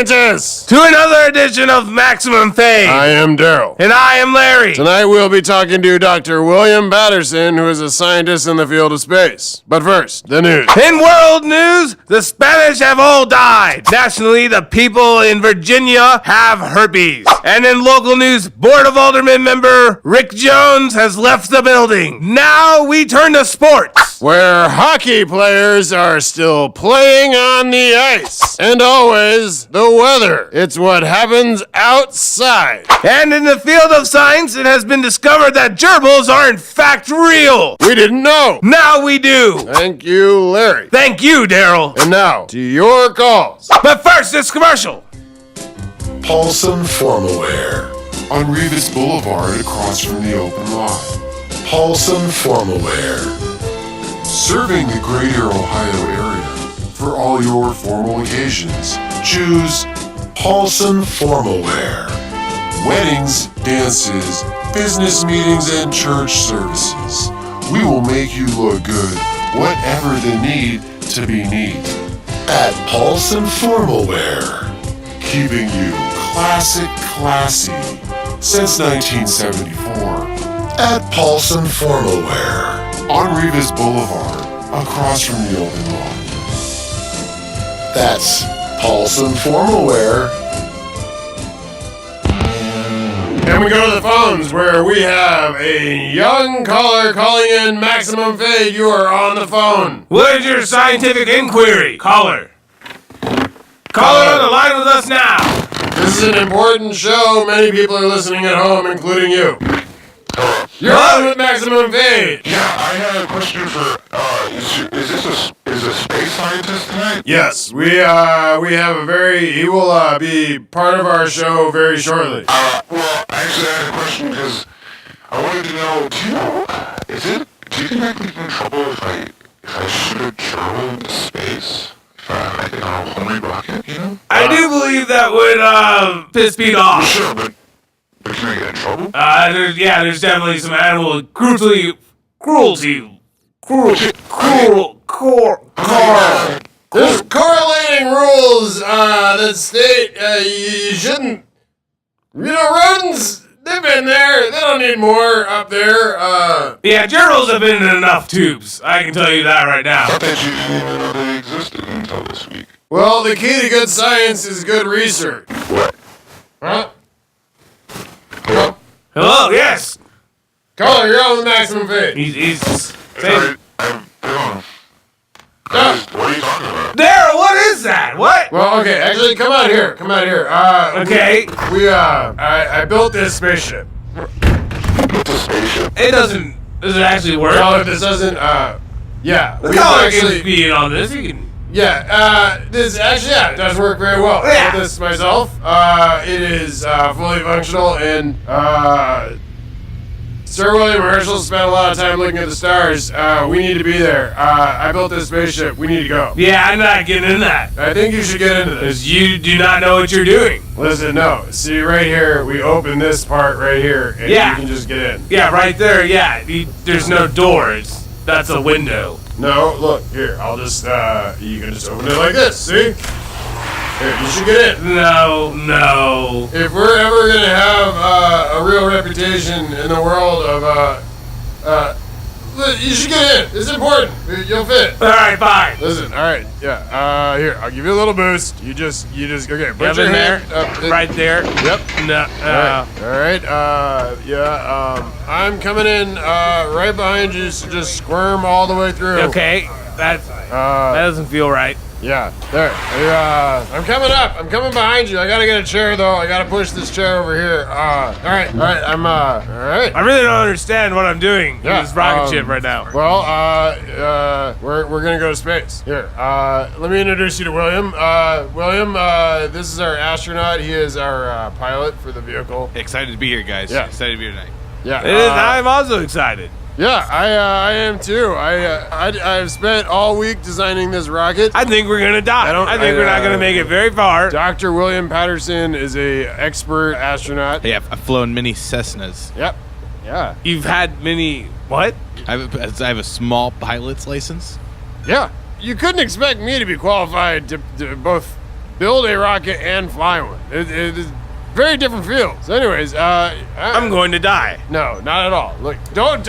scientists! To another edition of Maximum Fade. I am Daryl. And I am Larry. Tonight we'll be talking to Dr. William Patterson, who is a scientist in the field of space. But first, the news. In world news, the Spanish have all died. Nationally, the people in Virginia have herpes. And in local news, Board of Aldermen member Rick Jones has left the building. Now we turn to sports, where hockey players are still playing on the ice. And always, the weather. It's what happens outside. And in the field of science, it has been discovered that gerbils are in fact real. We didn't know. Now we do. Thank you, Larry. Thank you, Daryl. And now, to your calls. But first, this commercial. Paulson Formalwear on Revis Boulevard across from the open lot. Paulson Formalwear, serving the greater Ohio area for all your formal occasions. Choose Paulson Formalwear. Weddings, dances, business meetings, and church services. We will make you look good, whatever the need to be neat. At Paulson Formalwear, keeping you classy since 1974. At Paulson Formalwear on Revis Boulevard, across from the open lot. That's Paulson Formalwear. And we go to the phones where we have a young caller calling in Maximum Fade. You are on the phone. What is your scientific inquiry? Caller. Caller on the line with us now. This is an important show. Many people are listening at home, including you. You're on with Maximum Fade. Yeah, I had a question for, is a space scientist tonight? Yes, we have a he will be part of our show very shortly. Well, actually I had a question because I wanted to know, do you think I could get in trouble if I shoot a gerbil into space? Like on a homemade rocket, you know? I do believe that would piss Pete off. Sure, but can I get in trouble? There's definitely some animal cruelty. There's correlating rules that state you shouldn't. Rodents, they've been there. They don't need more up there. Yeah, gerbils have been in enough tubes. I can tell you that right now. I thought that you didn't even know they existed until this week. Well, the key to good science is good research. What? Huh? Hello, yes. Caller, you're on with Maximum Fade. He's Sorry, what are you talking about? Daryl, what is that? What? Well, okay, actually, come out here. Okay. I built this spaceship. It's a spaceship. Does it actually work? Well, if this doesn't, yeah. The caller can be in on this. He can. Yeah, it does work very well. Yeah. I built this myself. It is fully functional, and Sir William Herschel spent a lot of time looking at the stars. We need to be there. I built this spaceship. We need to go. Yeah, I'm not getting in that. I think you should get into this. Because you do not know what you're doing. Listen, no. See, right here, we open this part right here, and you can just get in. Yeah, right there, yeah. There's no doors. That's a window. No, look, here, I'll just, you can just open it like this, see? Here, you should get in. No. If we're ever gonna have a real reputation in the world of you should get in. It's important. You'll fit. All right, fine. Listen, all right, yeah. Here, I'll give you a little boost. You just okay. Put your in there, hand up, right there. Yep. No. All right. I'm coming in right behind you. So just squirm all the way through. Okay, that doesn't feel right. Yeah, there. I'm coming up. I'm coming behind you. I gotta get a chair though. I gotta push this chair over here. All right. I'm all right. I really don't understand what I'm doing in this rocket ship right now. Well, we're gonna go to space. Here, let me introduce you to William. William, this is our astronaut. He is our pilot for the vehicle. Excited to be here, guys. Yeah. Excited to be here tonight. Yeah. It is. I'm also excited. Yeah, I am too. I've spent all week designing this rocket. I think we're gonna die. I think we're not gonna make it very far. Dr. William Patterson is a expert astronaut. Hey, I've flown many Cessnas. Yep. Yeah. You've had many what? I have a small pilot's license. Yeah. You couldn't expect me to be qualified to both build a rocket and fly one. It is very different fields. So anyways, I'm going to die. No, not at all. Look, don't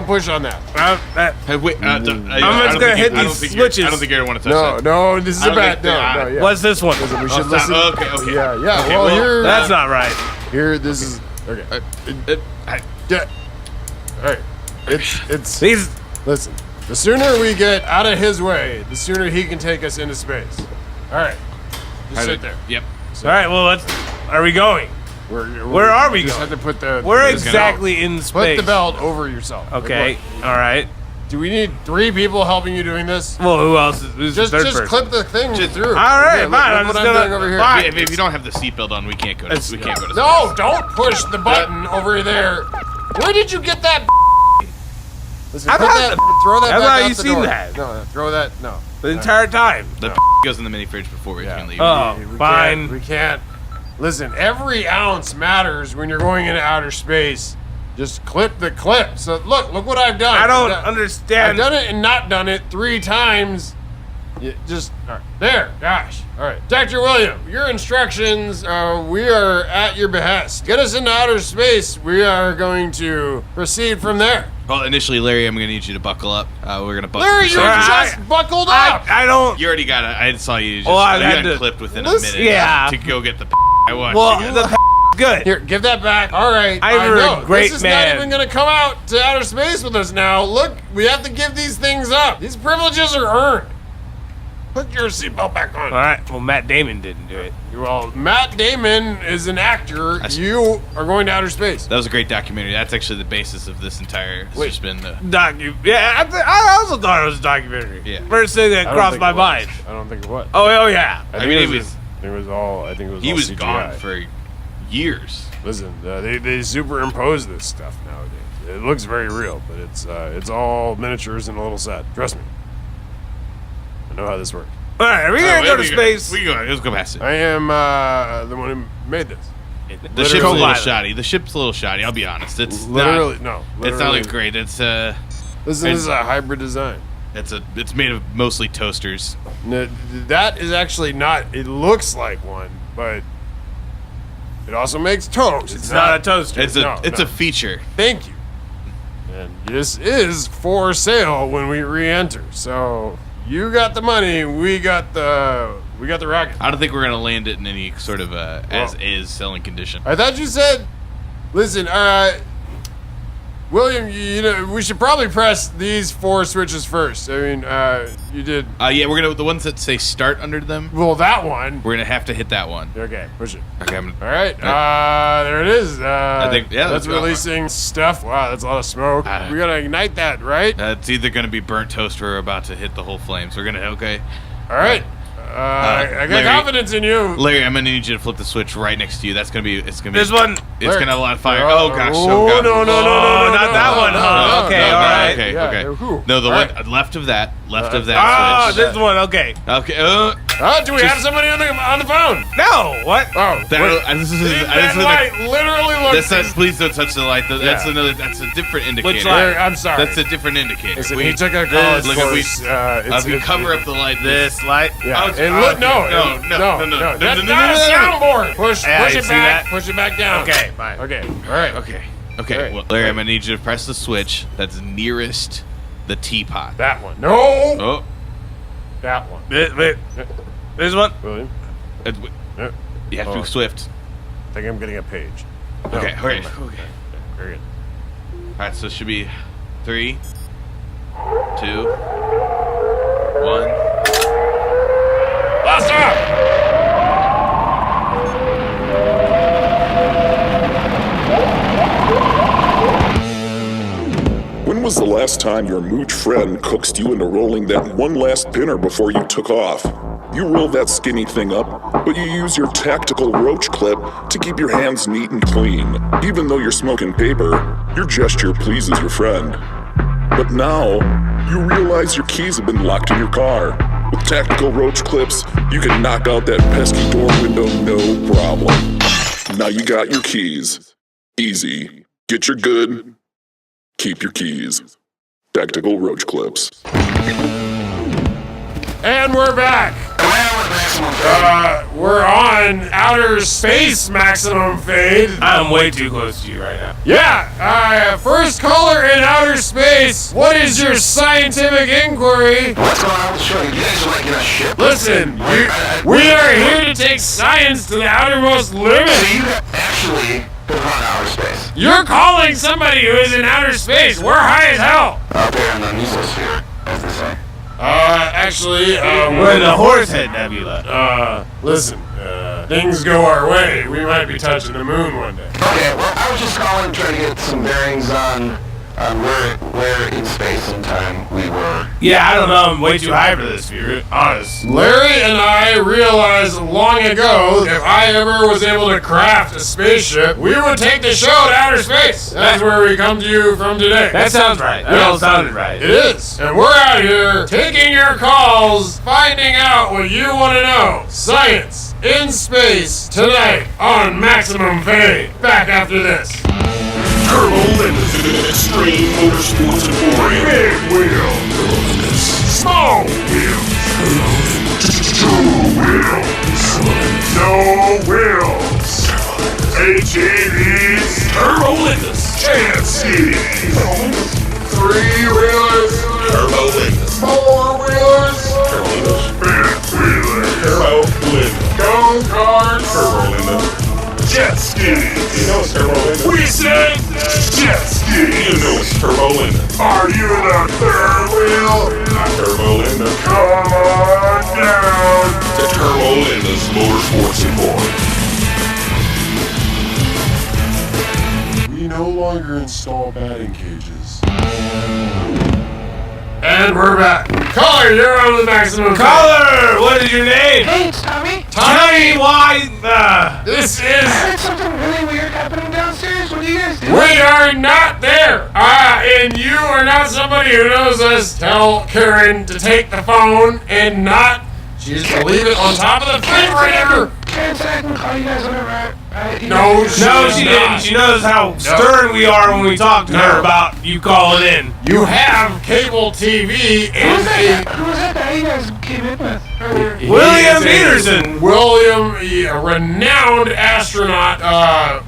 push on that. Hey, wait, I'm just gonna hit these switches. I don't think you want to touch that. No, this is a bad. No, yeah. What's this one? Listen, we should stop. listen. Okay. Yeah. Okay, well, here. That's not right. Here, this is okay. Yeah. All right. It's. These. Listen. The sooner we get out of his way, the sooner he can take us into space. All right. Just sit there. Yep. All right. Well, are we going? Where are we just going? have to put the. We're just exactly in space. Put the belt over yourself. Okay. Like, All right. do we need 3 people helping you doing this? Well, who else? Who's Just the third person? clip the thing through. All right, Look, fine. look I'm what just I'm gonna. doing over here. Fine. If you don't have the seatbelt on, we can't go to space. No, don't push the button over there. Where did you get that? Listen, I've had throw that I've back already out the seen door. that. No, throw that. No. The entire time. The goes in the mini fridge before we can leave. Oh, fine. We can't. Listen, every ounce matters when you're going into outer space. Just clip the clip. So look what I've done. I don't I've understand. done it and not done it 3 times. Just all right. There. Gosh. All right, Dr. William, your instructions. We are at your behest. Get us into outer space. We are going to proceed from there. Well, initially, Larry, I'm going to need you to buckle up. We're going to buckle Larry, you up. just buckled up. I don't. You already got it. I saw you just I you had got to- clipped within Listen, a minute yeah. to go get the I watched Well, you. the good. Here, give that back. All right. I'm I know. a great this is man. not even going to come out to outer space with us now. Look, we have to give these things up. These privileges are earned. Put your seatbelt back on. All right. Well, Matt Damon didn't do it. Well, Matt Damon is an actor. You are going to outer space. That was a great documentary. That's actually the basis of this entire. It's just been. Yeah, I also thought it was a documentary. Yeah. First thing that I don't crossed think my it was. mind. I don't think it was. Oh yeah. I mean, think it it was- was all. I think it was. He all was CGI. gone for years. Listen, they superimpose this stuff nowadays. It looks very real, but it's all miniatures and a little set. Trust me. I know how this works. All right, are we gonna go to space? We go. Let's go past it. I am the one who made this. The ship's a little Co-pilot. shoddy. The ship's a little shoddy. I'll be honest. It's Literally, not, no. It's not Literally. like great. It's This is a hybrid design. It's made of mostly toasters. No, that is actually not. It looks like one, but it also makes toast. It's not a toaster. It's a feature. Thank you. And this is for sale when we re-enter. So you got the money, we got the rocket. I don't think we're gonna land it in any sort of as is selling condition. I thought you said. Listen, William, you know we should probably press these 4 switches first. I mean, you did. Yeah, we're gonna the ones that say start under them. Well, that one. We're gonna have to hit that one. Okay, push it. Okay, I'm All right, there it is. I think that's let's go. releasing stuff. Wow, that's a lot of smoke. We gotta ignite that, right? It's either gonna be burnt toast or we're about to hit the whole flames. We're gonna All right. I got Larry- confidence in you. Larry, I'm gonna need you to flip the switch right next to you. It's gonna be. This one. It's Larry. gonna have a lot of fire. Oh, Oh gosh. oh, God. no, not that one, huh? Okay, all right. Okay, Yeah, okay. whew. No, the All one right. left of that. Left of that Oh, switch. this one. Okay. Okay. Do we have somebody on the phone? No. What? Oh, That, wait. this is. That light literally looks. Please don't touch the light. That's Yeah. another. That's a different indicator. Which light? I'm sorry. That's a different indicator. Listen, he took a college look, if we- course. if we cover up the light, This light. Yeah. Oh, And look, no. no. That's No, not a soundboard. Push Yeah, it you see back. that? Push it back down. Okay. Fine. Okay. All right. Okay. All right. Well, Larry, I'm gonna need you to press the switch that's nearest the teapot. That one. No. Oh. That one. Wait. This one. William. It's, Yeah. you have to Oh. be swift. I think I'm getting a page. No, Okay. Okay. never mind. Okay. Very good. All right. So it should be 3, 2, 1. Blast off! When was the last time your mooch friend coaxed you into rolling that one last pinner before you took off? You roll that skinny thing up, but you use your tactical roach clip to keep your hands neat and clean. Even though you're smoking paper, your gesture pleases your friend. But now, you realize your keys have been locked in your car. With tactical roach clips, you can knock out that pesky door window no problem. Now you got your keys. Easy. Get your good. Keep your keys. Tactical roach clips. And we're back. at maximum fade? We're on outer space maximum fade. I'm way too close to you right now. Yeah, first caller in outer space. What is your scientific inquiry? What's going on with the show? You guys are like in a ship. Listen, we are here to take science to the outermost So limit. you actually been on outer space. You're calling somebody who is in outer space. We're high as hell. Out there in the mesosphere, as they say. Actually, We're in the Horsehead Nebula. listen, things go our way. We might be touching the moon one day. Okay, well, I was just calling trying to get some bearings on where in space and time we were. Yeah, I don't know. I'm way too high for this, to be honest. Larry and I realized long ago if I ever was able to craft a spaceship, we would take the show to outer space. That's where we come to you from today. That sounds right. That all sounded right. It is. And we're out here taking your calls, finding out what you want to know. Science in space tonight on Maximum Fade. Back after this. Turbo Limit, Extreme Motorsports and Boring. Big wheel. Turbo Limit, Small wheel. Two wheels. No wheels. ATVs. Turbo Limit, JFCs. Three-wheelers. Turbo Limit, Four-wheelers. Turbo Limit, Fifth wheelers. Turbo Limit, Go-karts. Turbo Limit. Jet skis. You know it's Turbo Limit. We said jet skis. You know it's Turbo Limit. Are you the third wheel? Turbo Limit. Come on down. To Turbo Limit's Motorsports and More. We no longer install batting cages. And we're back. Caller, you're on the Maximum Fade. Caller, what is your name? Hey, it's Tommy. Tommy, why? This I is... heard something really weird happening downstairs. What are you guys doing? We are not there. And you are not somebody who knows us. Tell Karen to take the phone and not... She's to leave it on top of the refrigerator. Karen said I can call you guys whenever No, No, she didn't. She knows how stern we are when we talk to her about you calling in. You have cable TV and Who was that guy you guys came in with earlier? William He is Peterson. William, a renowned astronaut,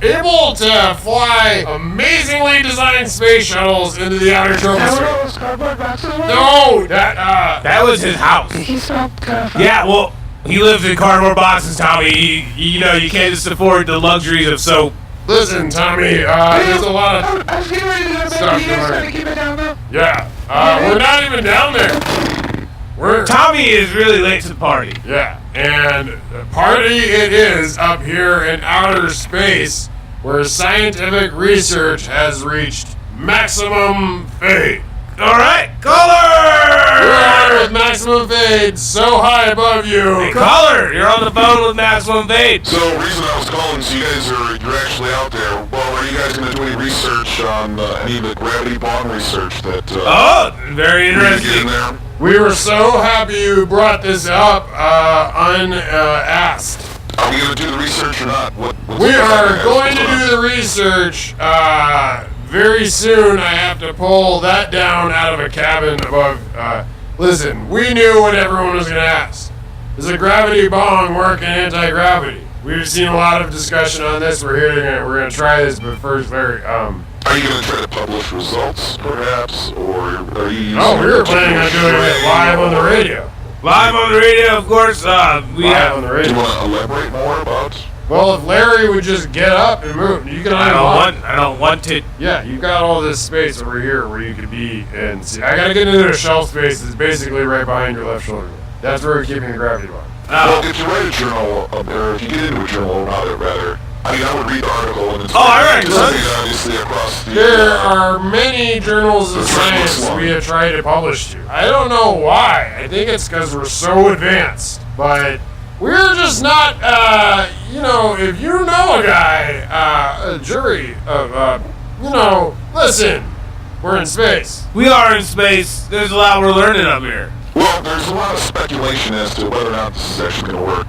able to fly amazingly designed space shuttles into the outer Is that what troposphere. all those cardboard boxes were? No, That was his house. He smelled kind of funny. Yeah, well, he lives in cardboard boxes, Tommy. You know, you can't just afford the luxuries of soap. listen, Tommy. There's a lot of I was getting ready to go to bed. Stop You guys doing trying it. to keep it down though? yeah. We're not even down there. We're Tommy is really late to the party. yeah, and the party it is up here in outer space, where scientific research has reached maximum fade. All right, You're caller. on with maximum fade, so high above you. Hey, caller, you're on the phone with Maximum Fade. So, the reason I was calling is you're actually out there. Well, are you guys going to do any research on any of the gravity bond research that Oh, very we need to get in interesting. there? We were so happy you brought this up, unasked. Are we going to do the research or not? What's We the are plan? going to do the research very soon. I have to pull that down out of a cabin above. Listen, we knew what everyone was going to ask. Does a gravity bong work in anti-gravity? We've seen a lot of discussion on this. We're going to try this, but first, Larry. Are you going to try to publish results, perhaps, or are you? Oh, we were planning on doing it live on the radio. Live on the radio, of course. We Live on have. the Do radio. you want to elaborate more about? Well, if Larry would just get up and move, you can. I don't want to. Yeah, you've got all this space over here where you could be and see. I gotta get into the shelf space that's basically right behind your left shoulder. That's where we're keeping the gravity bar. Well, if you write a journal, or if you get into a journal about it, rather, I mean, I would read the article and it's I read it, son. obviously across the. There are many journals of science we have tried to publish to. I don't know why. I think it's because we're so advanced. But we're just not, if you know a guy, a jury of, listen, we're in space. We are in space. There's a lot we're learning up here. Well, there's a lot of speculation as to whether or not this is actually going to work.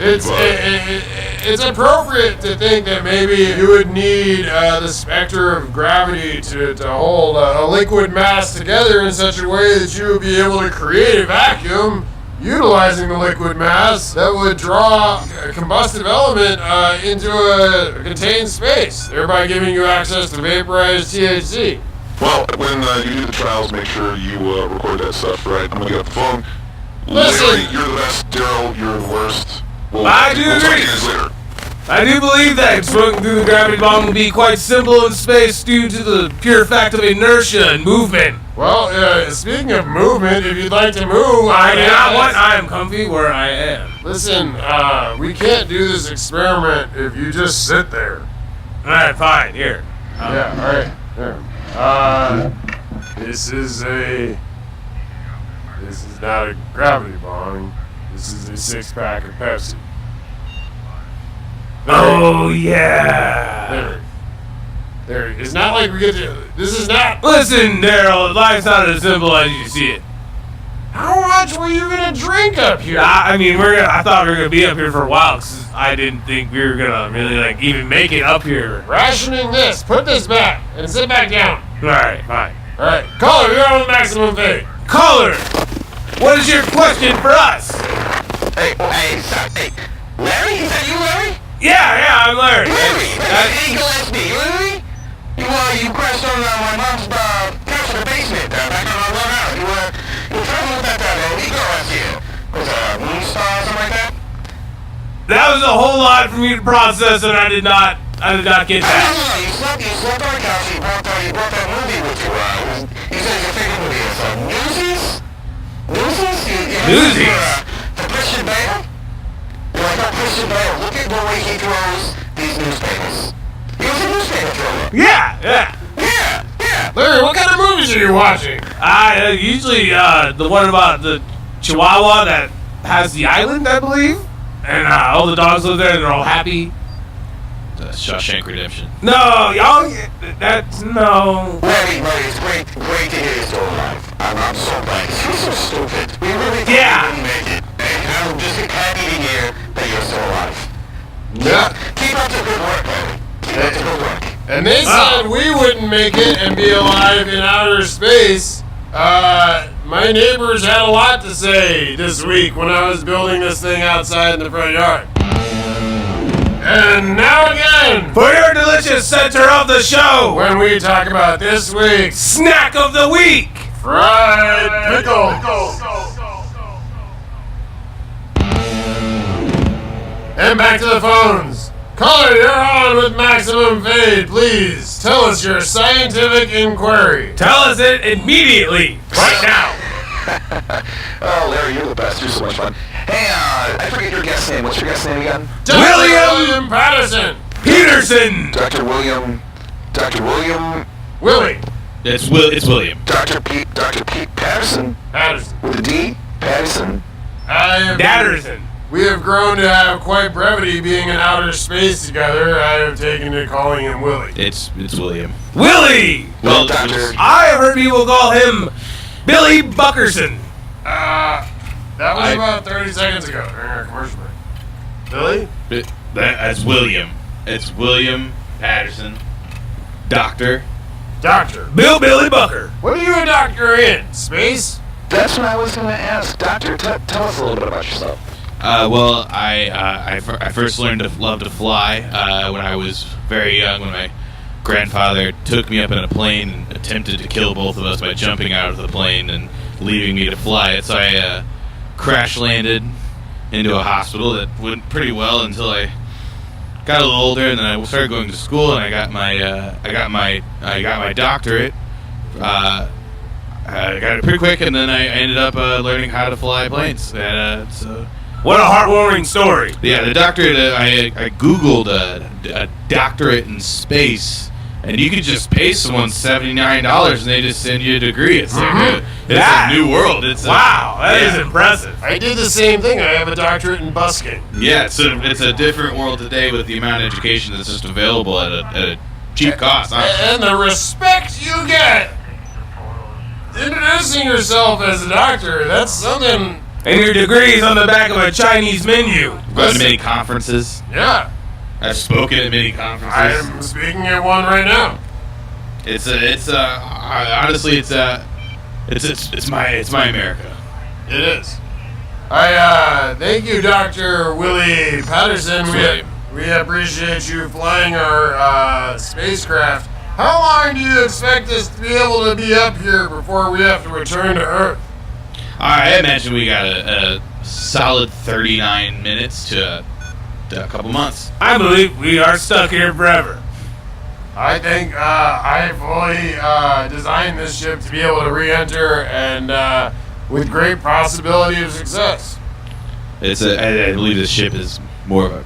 It's appropriate to think that maybe you would need the specter of gravity to hold a liquid mass together in such a way that you would be able to create a vacuum utilizing the liquid mass that would draw a combustive element into a contained space, thereby giving you access to vaporized THC. Well, when you do the trials, make sure you record that stuff, right? I'm gonna get off the phone. Listen. Larry, you're the best. Daryl, you're the worst. We'll I do talk to agree. you guys later. I do believe that smoking through the gravity bomb will be quite simple in space due to the pure fact of inertia and movement. Well, speaking of movement, if you'd like to move, I am comfy where I am. Listen, we can't do this experiment if you just sit there. Alright, fine, here. Yeah, all right. There. This is not a gravity bong. This is a 6-pack of Pepsi. Oh, yeah. There. It's not like we get to. This is not. Listen, Daryl, life's not as simple as you see it. How much were you gonna drink up here? I mean, I thought we were gonna be up here for a while, because I didn't think we were gonna really, even make it up here. Rationing this. Put this back and sit back down. Alright, fine. All right. Caller, you're on Maximum Fade. Caller, what is your question for us? Hey, Larry? Is that you, Larry? Yeah, I'm Larry. Larry! Hey, Gillespie, Larry? You crashed on my mom's couch in the basement back on our road out. You were traveling with that ego last year. Was it a moon star or something like that? That was a whole lot for me to process, and I did not get that. No, you slept on the couch. You brought that movie with you. You said your favorite movie is Newsies? Newsies? Newsies? For Christian Bale? You're like, oh, Christian Bale, look at the way he throws these newspapers. He was a newspaper thrower. Yeah. Yeah. Larry, what kind of movies are you watching? Usually the one about the Chihuahua that has the island, I believe, and all the dogs live there and they're all happy. Shawshank Redemption. No, y'all, that's no. Larry, it's great to hear you're still alive. I'm so glad. You're so stupid. We really thought Yeah. you wouldn't make it. And I'm just happy to hear that you're still alive. Yeah. Keep up the good work, Larry. Keep up the good work. And they said we wouldn't make it and be alive in outer space. My neighbors had a lot to say this week when I was building this thing outside in the front yard. And now again, For your delicious center of the show, when we talk about this week's snack of the week. fried pickles. And back to the phones. Caller, you're on with Maximum Fade. Please tell us your scientific inquiry. Tell us it immediately, right now. Oh, Larry, you're the best. You're so much fun. Hey, I forget your guest name. What's your guest name again? William Patterson. Peterson. Dr. William Willie It's William. Dr. Pete Patterson Patterson. with a D. Patterson. Datterson. We have grown to have quite brevity being in outer space together. I have taken to calling him Willie. It's William. Willie. Well, Doctor. I have heard people call him Billy Buckerson. That was about 30 seconds ago during our commercial break. Billy? That's William. It's William Patterson. Doctor. Doctor. Billy Bucker. What are you a doctor in? Space? That's what I was going to ask. Doctor, tell us a little bit about yourself. Well, I first learned to love to fly when I was very young, when my grandfather took me up in a plane and attempted to kill both of us by jumping out of the plane and leaving me to fly it. So I crash landed into a hospital that went pretty well until I got a little older, and then I started going to school, and I got my doctorate. I got it pretty quick, and then I ended up learning how to fly planes. And so, What a heartwarming story. yeah, the doctorate. I googled a doctorate in space, and you could just pay someone $79, and they just send you a degree. It's like a new world. Wow, that is impressive. I did the same thing. I have a doctorate in busking. Yeah, it's a different world today with the amount of education that's just available at a cheap cost. And the respect you get introducing yourself as a doctor, that's something. And your degree's on the back of a Chinese menu. I've gone to many conferences. Yeah. I've spoken at many conferences. I'm speaking at one right now. Honestly, it's my America. It is. Thank you, Dr. Willie Patterson. We appreciate you flying our spacecraft. How long do you expect us to be able to be up here before we have to return to Earth? I imagine we got a solid 39 minutes to a couple months. I believe we are stuck here forever. I think I fully designed this ship to be able to re-enter and with great possibility of success. I believe this ship is more of a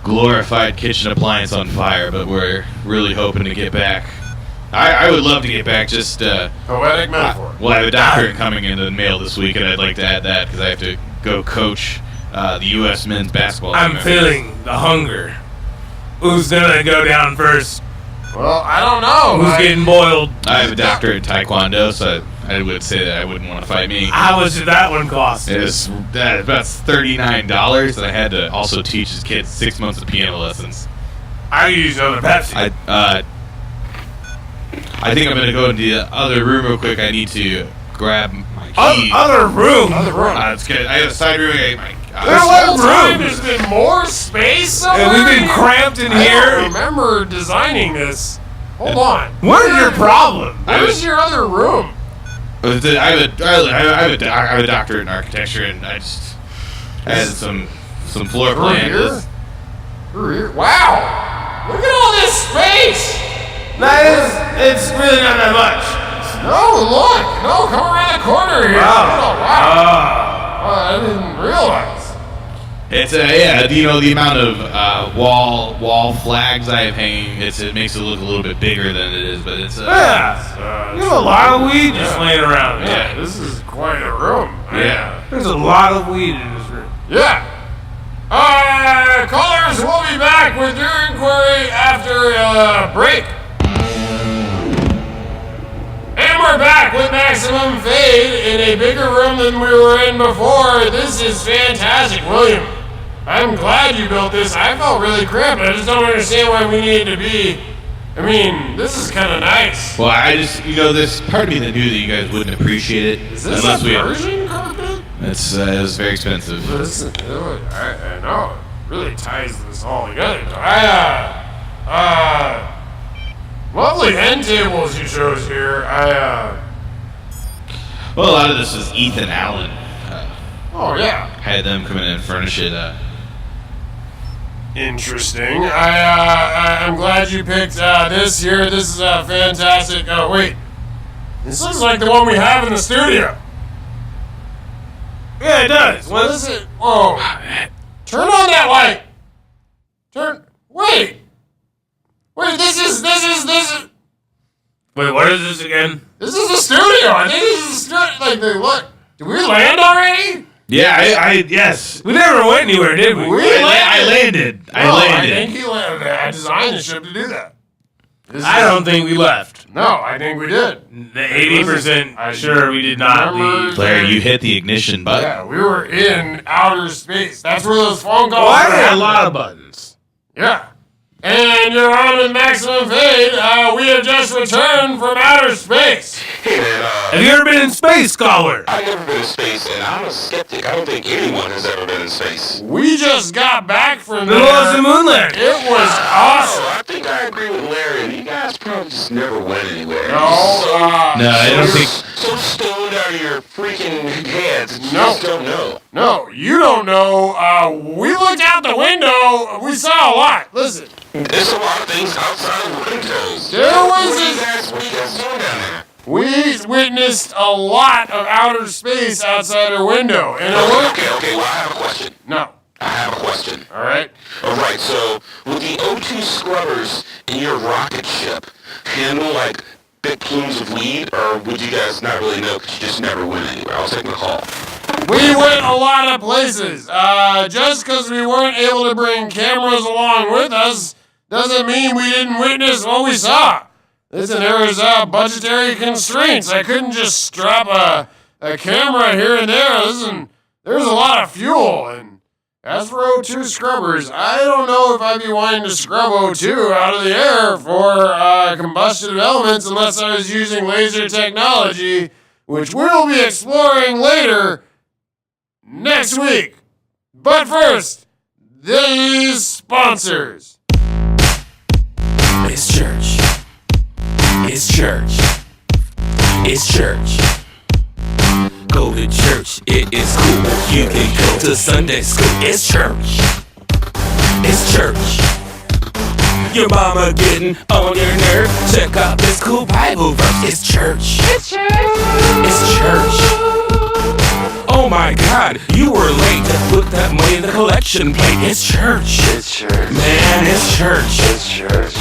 glorified kitchen appliance on fire, but we're really hoping to get back. I would love to get back. Just Poetic metaphor. well, I have a doctorate coming in the mail this week, and I'd like to add that because I have to go coach the U.S. men's basketball team. I'm feeling the hunger. Who's gonna go down first? Well, I don't know. Who's getting boiled? I have a doctorate in Taekwondo, so I would say that I wouldn't want to fight me. How much did that one cost? It was about $39, and I had to also teach his kids 6 months of piano lessons. I use another Pepsi. I think I'm gonna go into the other room real quick. I need to grab my key. Other room. It's good. I have a side room. This whole time there's been more space somewhere. And we've been cramped in I here. don't remember designing this. Hold on. What is your problem? Where's your other room? I have a doctorate in architecture, and I had some floor Through here? plans. Through here? Wow! Look at all this space! It's really not that much. No, look! No, come around the corner here. Wow. Oh, wow. I didn't realize. It's the amount of wall flags I have hanging. It makes it look a little bit bigger than it is, but it's You have a lot of weed just laying around. Yeah, this is quite a room. Yeah. There's a lot of weed in this room. Yeah. Callers, we'll be back with your inquiry after a break. And we're back with Maximum Fade in a bigger room than we were in before. This is fantastic, William. I'm glad you built this. I felt really cramped. I just don't understand why we needed to be. I mean, this is kind of nice. Well, I just there's part of me that knew that you guys wouldn't appreciate it Is this unless a we had. Persian carpet? It was very expensive. I know. It really ties this all together. Lovely end tables you chose here. Well, a lot of this is Ethan Allen. Oh, yeah. Had them come in and furnish it. Interesting. I'm glad you picked this here. This is fantastic. Oh, wait. This looks like the one we have in the studio. Yeah, it does. What is it? Oh. Turn on that light. Wait. Wait, this is. Wait, what is this again? This is the studio. I think this is the studio. Look. Did we land already? Yeah, yes. We never went anywhere, did we? I landed. I think he landed. I designed the ship to do that. I don't think we left. No, I think we did. 80% sure we did not leave. Blair, you hit the ignition button. Yeah, we were in outer space. That's where those phone calls Oh, I were had a happening. lot of buttons. Yeah. And you're on with Maximum Fade. We have just returned from outer space. Hey man, Have you ever been in space, Scholar? I've never been in space, and I'm a skeptic. I don't think anyone has ever been in space. We just got back from The Lost and there. Moon landing. It was Oh, awesome. I think I agree with Larry. You guys probably just never went anywhere. No, I don't think. So stoned out of your freaking heads, you No. just don't know. No, you don't know. We looked out the window. We saw a lot. Listen, There's a lot of things outside of windows. There was What are you this- guys doing down there? we witnessed a lot of outer space outside our window. And it looked. Okay, well, I have a question. No. I have a question. All right. All right, so would the O2 scrubbers in your rocket ship handle, like, big plumes of weed, or would you guys not really know because you just never went anywhere? I was taking a call. We went a lot of places. Just because we weren't able to bring cameras along with us doesn't mean we didn't witness what we saw. Listen, there was budgetary constraints. I couldn't just strap a camera here and there. Listen, there was a lot of fuel. And as for O2 scrubbers, I don't know if I'd be wanting to scrub O2 out of the air for combustive elements unless I was using laser technology, which we'll be exploring later. next week. But first, these sponsors. It's church. It's church. It's church. Go to church, it is cool. You can go to Sunday school. It's church. It's church. Your mama getting on your nerve. Check out this cool Bible verse. It's church. It's church. It's church. Oh my God, you were late to put that money in the collection plate. It's church. It's church. Man, it's church. It's church.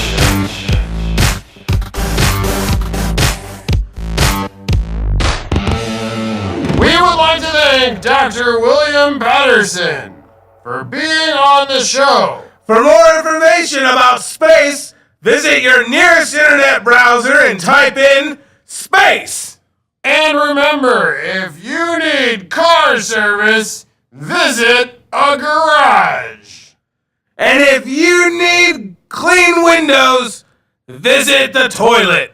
We would like to thank Dr. William Patterson for being on the show. For more information about space, visit your nearest internet browser and type in space. And remember, if you need car service, visit a garage. And if you need clean windows, visit the toilet.